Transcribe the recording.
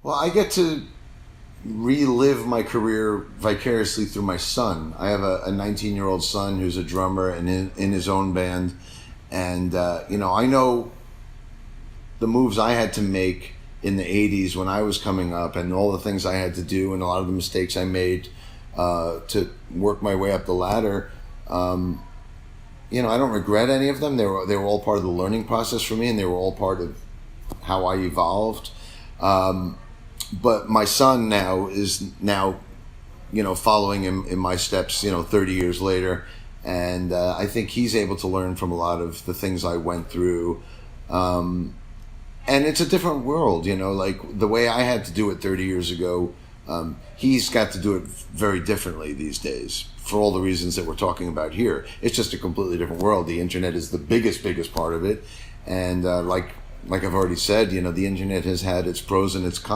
Well, I get to relive my career vicariously through my son. I have a 19-year-old son who's a drummer and in his own band. And, I know the moves I had to make in the 80s when I was coming up and all the things I had to do and a lot of the mistakes I made to work my way up the ladder. I don't regret any of them. They were all part of the learning process for me, and they were all part of how I evolved. But my son is following in my steps, 30 years later. And I think he's able to learn from a lot of the things I went through. And it's a different world, like the way I had to do it 30 years ago. He's got to do it very differently these days for all the reasons that we're talking about here. It's just a completely different world. The internet is the biggest part of it. And like I've already said, the internet has had its pros and its cons.